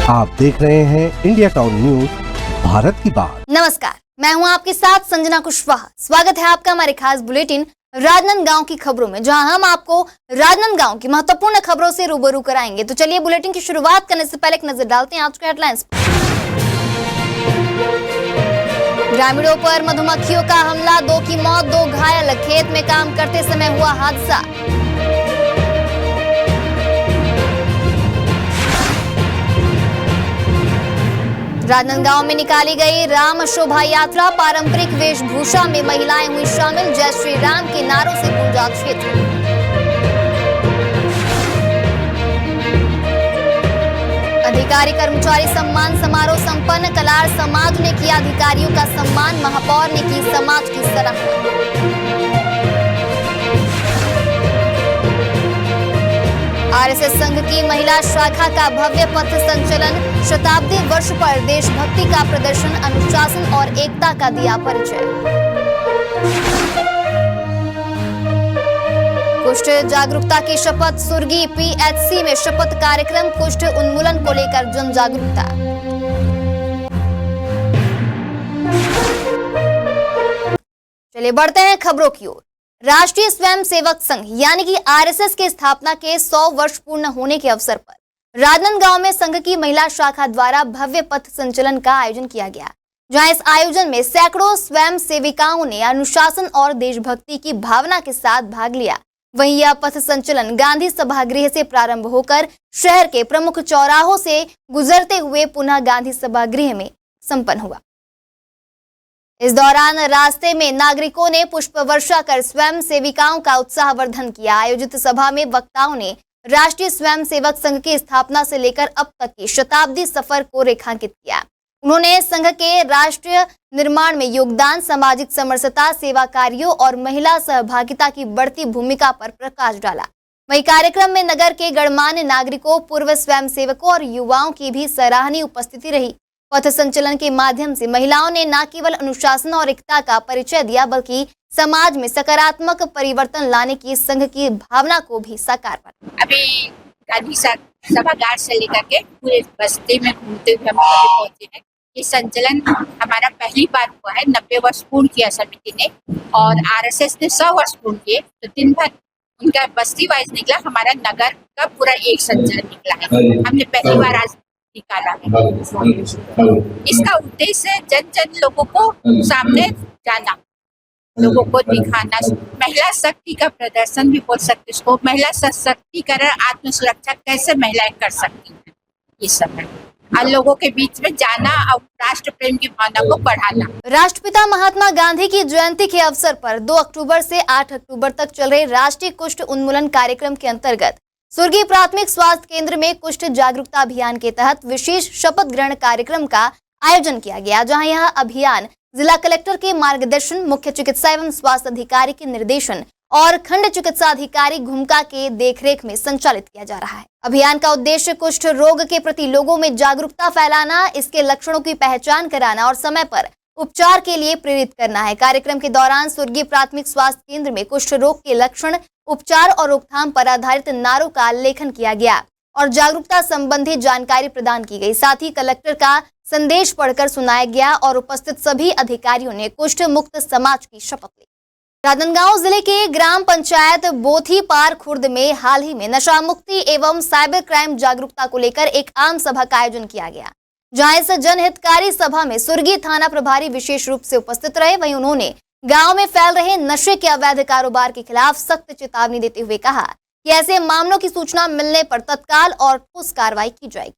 आप देख रहे हैं इंडिया टाउन न्यूज, भारत की बात। नमस्कार, मैं हूं आपके साथ संजना कुशवाहा। स्वागत है आपका हमारे खास बुलेटिन राजनांदगांव की खबरों में, जहां हम आपको राजनांदगांव की महत्वपूर्ण खबरों से रूबरू कराएंगे। तो चलिए बुलेटिन की शुरुआत करने से पहले एक नजर डालते हैं आज के हेडलाइंस पर। ग्रामीणों पर मधुमक्खियों का हमला, 2 की मौत, 2 घायल। खेत में काम करते समय हुआ हादसा। राजनांदगांव में निकाली गई राम शोभा यात्रा, पारंपरिक वेशभूषा में महिलाएं हुई शामिल। जय श्री राम के नारों से गूंजा क्षेत्र। अधिकारी कर्मचारी सम्मान समारोह संपन्न, कलार समाज ने किया अधिकारियों का सम्मान। महापौर ने की समाज की सराहना। आरएसएस संघ की महिला शाखा का भव्य पथ संचलन, शताब्दी वर्ष पर देशभक्ति का प्रदर्शन, अनुशासन और एकता का दिया परिचय। कुष्ठ जागरूकता की शपथ, सुर्गी पीएचसी में शपथ कार्यक्रम, कुष्ठ उन्मूलन को लेकर जन जागरूकता। चलिए बढ़ते हैं खबरों की ओर। राष्ट्रीय स्वयंसेवक संघ यानी कि आरएसएस के स्थापना के 100 वर्ष पूर्ण होने के अवसर पर राजनांदगांव में संघ की महिला शाखा द्वारा भव्य पथ संचलन का आयोजन किया गया, जहां इस आयोजन में सैकड़ों स्वयं सेविकाओं ने अनुशासन और देशभक्ति की भावना के साथ भाग लिया। वहीं यह पथ संचलन गांधी सभागृह से प्रारंभ होकर शहर के प्रमुख चौराहों से गुजरते हुए पुनः गांधी सभागृह में संपन्न हुआ। इस दौरान रास्ते में नागरिकों ने पुष्प वर्षा कर स्वयं सेविकाओं का उत्साहवर्धन किया। आयोजित सभा में वक्ताओं ने राष्ट्रीय स्वयंसेवक संघ की स्थापना से लेकर अब तक के शताब्दी सफर को रेखांकित किया। उन्होंने संघ के राष्ट्रीय निर्माण में योगदान, सामाजिक समरसता, सेवा कार्यों और महिला सहभागिता की बढ़ती भूमिका पर प्रकाश डाला। वहीं कार्यक्रम में नगर के गणमान्य नागरिकों, पूर्व स्वयंसेवकों और युवाओं की भी सराहनीय उपस्थिति रही। पथ संचलन के माध्यम से महिलाओं ने न केवल अनुशासन और एकता का परिचय दिया, बल्कि समाज में सकारात्मक परिवर्तन लाने की संघ की भावना को भी साकार बना। अभी गांधी सभागार से लेकर के पूरे बस्ती में घूमते हुए हम पहुंचे हैं। ये संचलन हमारा पहली बार हुआ है। 90 वर्ष पूर्ण किया समिति ने और आरएसएस ने 100 वर्ष पूर्ण किए, तो दिन भर उनका बस्ती वाइज निकला, हमारा नगर का पूरा एक संचलन निकला है। हमने पहली बार आज निकाला है। इसका उद्देश्य जन जन लोगों को सामने जाना, लोगों को दिखाना, महिला शक्ति का प्रदर्शन भी बोल सकते इसको, महिला सशक्तिकरण, आत्मसुरक्षा कैसे महिलाएं कर सकती हैं, ये सब है। और लोगों के बीच में जाना और राष्ट्र प्रेम की भावना को बढ़ाना। राष्ट्रपिता महात्मा गांधी की जयंती के अवसर पर 2 अक्टूबर से 8 अक्टूबर तक चल रहे राष्ट्रीय कुष्ठ उन्मूलन कार्यक्रम के अंतर्गत सुर्गी प्राथमिक स्वास्थ्य केंद्र में कुष्ठ जागरूकता अभियान के तहत विशेष शपथ ग्रहण कार्यक्रम का आयोजन किया गया, जहां यह अभियान जिला कलेक्टर के मार्गदर्शन, मुख्य चिकित्सा एवं स्वास्थ्य अधिकारी के निर्देशन और खंड चिकित्सा अधिकारी घुमका के देखरेख में संचालित किया जा रहा है। अभियान का उद्देश्य कुष्ठ रोग के प्रति लोगों में जागरूकता फैलाना, इसके लक्षणों की पहचान कराना और समय पर उपचार के लिए प्रेरित करना है। कार्यक्रम के दौरान सुर्गी प्राथमिक स्वास्थ्य केंद्र में कुष्ठ रोग के लक्षण, उपचार और रोकथाम पर आधारित नारों का लेखन किया गया और जागरूकता संबंधी जानकारी प्रदान की गई। साथ ही कलेक्टर का संदेश पढ़कर सुनाया गया और उपस्थित सभी अधिकारियों ने कुष्ठ मुक्त समाज की शपथ ली। राजनांदगांव जिले के ग्राम पंचायत बोथीपार खुर्द में हाल ही में नशा मुक्ति एवं साइबर क्राइम जागरूकता को लेकर एक आम सभा का आयोजन किया गया, जहां इस जनहितकारी सभा में सुर्गी थाना प्रभारी विशेष रूप से उपस्थित रहे। वहीं उन्होंने गांव में फैल रहे नशे के अवैध कारोबार के खिलाफ सख्त चेतावनी देते हुए कहा कि ऐसे मामलों की सूचना मिलने पर तत्काल और ठोस कार्रवाई की जाएगी।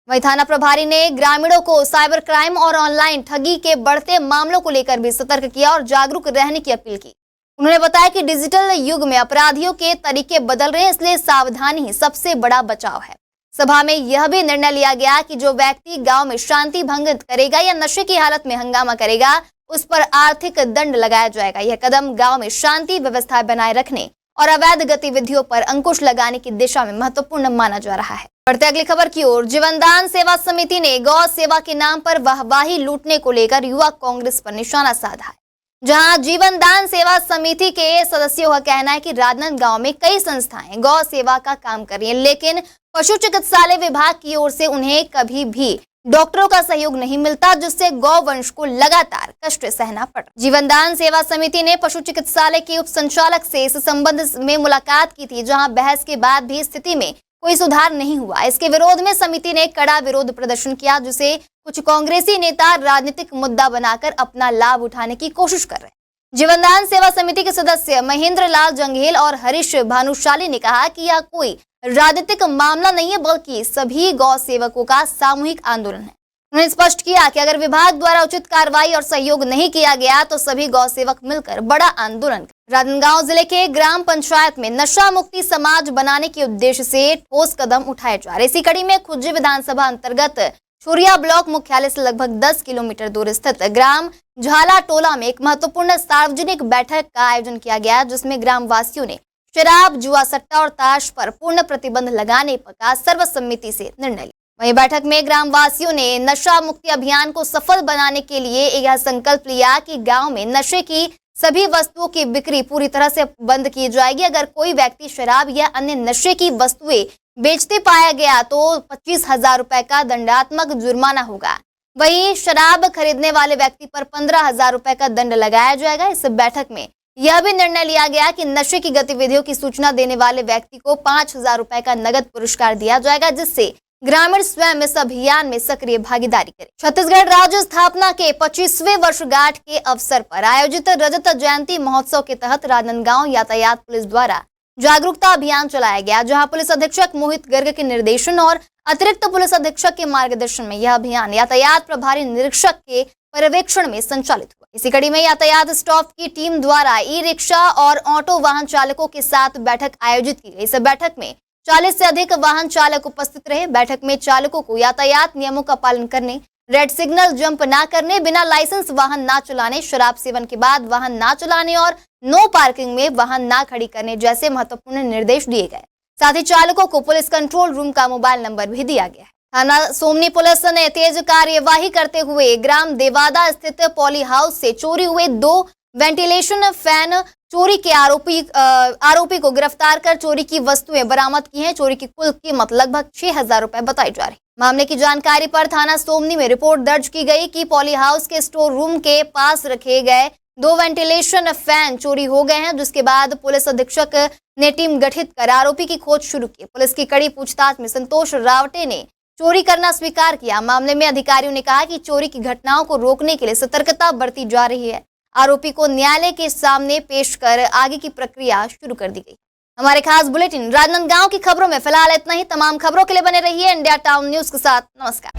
वहीं थाना प्रभारी ने ग्रामीणों को साइबर क्राइम और ऑनलाइन ठगी के बढ़ते मामलों को लेकर भी सतर्क किया और जागरूक रहने की अपील की। उन्होंने बताया कि डिजिटल युग में अपराधियों के तरीके बदल रहे हैं, इसलिए सावधानी ही सबसे बड़ा बचाव है। सभा में यह भी निर्णय लिया गया कि जो व्यक्ति गांव में शांति भंग करेगा या नशे की हालत में हंगामा करेगा, उस पर आर्थिक दंड लगाया जाएगा। यह कदम गांव में शांति व्यवस्था बनाए रखने और अवैध गतिविधियों पर अंकुश लगाने की दिशा में महत्वपूर्ण माना जा रहा है। बढ़ते अगली खबर की ओर। जीवनदान सेवा समिति ने गौ सेवा के नाम पर वाहवाही लूटने को लेकर युवा कांग्रेस पर निशाना साधा है, जहां जीवनदान सेवा समिति के सदस्यों का कहना है कि राजनांदगांव में कई संस्थाएं गौ सेवा का काम कर रही हैं, लेकिन पशु चिकित्सालय विभाग की ओर से उन्हें कभी भी डॉक्टरों का सहयोग नहीं मिलता, जिससे गौवंश को लगातार कष्ट सहना पड़ा। जीवनदान सेवा समिति ने पशु चिकित्सालय के उप संचालक से इस संबंध में मुलाकात की थी, जहां बहस के बाद भी स्थिति में कोई सुधार नहीं हुआ। इसके विरोध में समिति ने कड़ा विरोध प्रदर्शन किया, जिसे कुछ कांग्रेसी नेता राजनीतिक मुद्दा बनाकर अपना लाभ उठाने की कोशिश कर रहे हैं। जीवनदान सेवा समिति के सदस्य महेंद्र लाल जंघेल और हरीश भानुशाली ने कहा कि यह कोई राजनीतिक मामला नहीं है, बल्कि सभी गौ सेवकों का सामूहिक आंदोलन है। उन्होंने स्पष्ट किया कि अगर विभाग द्वारा उचित कार्रवाई और सहयोग नहीं किया गया तो सभी गौ सेवक मिलकर बड़ा आंदोलन करेंगे। राजनांदगांव जिले के ग्राम पंचायत में नशा मुक्ति समाज बनाने के उद्देश्य से ठोस कदम उठाए जा रहे। इसी कड़ी में खुज्जी विधानसभा अंतर्गत छुरिया ब्लॉक मुख्यालय से लगभग 10 किलोमीटर दूर स्थित ग्राम झाला टोला में एक महत्वपूर्ण सार्वजनिक बैठक का आयोजन किया गया, जिसमें ग्रामवासियों ने शराब, जुआ सट्टा और ताश पर पूर्ण प्रतिबंध लगाने का सर्वसम्मति से निर्णय लिया। वहीं बैठक में ग्रामवासियों ने नशा मुक्ति अभियान को सफल बनाने के लिए यह संकल्प लिया कि गांव में नशे की सभी वस्तुओं की बिक्री पूरी तरह से बंद की जाएगी। अगर कोई व्यक्ति शराब या अन्य नशे की वस्तुएं बेचते पाया गया तो 25,000 रुपए का दंडात्मक जुर्माना होगा। वहीं शराब खरीदने वाले व्यक्ति पर 15,000 रुपए का दंड लगाया जाएगा। इस बैठक में यह भी निर्णय लिया गया कि नशे की गतिविधियों की सूचना देने वाले व्यक्ति को 5,000 रुपए का नगद पुरस्कार दिया जाएगा, जिससे ग्रामीण स्वयं इस अभियान में सक्रिय भागीदारी करें। छत्तीसगढ़ राज्य स्थापना के 25वें वर्षगांठ के अवसर पर आयोजित रजत जयंती महोत्सव के तहत राजनांदगांव यातायात पुलिस द्वारा जागरूकता अभियान चलाया गया, जहां पुलिस अधीक्षक मोहित गर्ग के निर्देशन और अतिरिक्त पुलिस अधीक्षक के मार्गदर्शन में यह अभियान यातायात प्रभारी निरीक्षक के पर्यवेक्षण में संचालित हुआ। इसी कड़ी में यातायात स्टाफ की टीम द्वारा ई रिक्शा और ऑटो वाहन चालकों के साथ बैठक आयोजित की गई। इस बैठक में 40 से अधिक वाहन चालक उपस्थित रहे। बैठक में चालकों को यातायात नियमों का पालन करने, रेड सिग्नल जंप ना करने, बिना लाइसेंस वाहन ना चलाने, शराब सेवन के बाद वाहन ना चलाने और नो पार्किंग में वाहन ना खड़ी करने जैसे महत्वपूर्ण निर्देश दिए गए। साथ ही चालकों को पुलिस कंट्रोल रूम का मोबाइल नंबर भी दिया गया है। थाना सोमनी पुलिस ने तेज कार्यवाही करते हुए ग्राम देवादा स्थित पॉली हाउस से चोरी हुए 2 वेंटिलेशन फैन चोरी के आरोपी को गिरफ्तार कर चोरी की वस्तुएं बरामद की हैं। चोरी की कुल कीमत लगभग 6,000 रुपए बताई जा रही है। मामले की जानकारी पर थाना सोमनी में रिपोर्ट दर्ज की गई कि पॉली हाउस के स्टोर रूम के पास रखे गए 2 वेंटिलेशन फैन चोरी हो गए हैं, जिसके बाद पुलिस अधीक्षक ने टीम गठित कर आरोपी की खोज शुरू की। पुलिस की कड़ी पूछताछ में संतोष रावटे ने चोरी करना स्वीकार किया। मामले में अधिकारियों ने कहा कि चोरी की घटनाओं को रोकने के लिए सतर्कता बरती जा रही है। आरोपी को न्यायालय के सामने पेश कर आगे की प्रक्रिया शुरू कर दी गई। हमारे खास बुलेटिन राजनांदगांव की खबरों में फिलहाल इतना ही। तमाम खबरों के लिए बने रहिए इंडिया टाउन न्यूज के साथ। नमस्कार।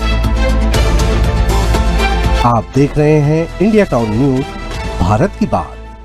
आप देख रहे हैं इंडिया टाउन न्यूज, भारत की बात।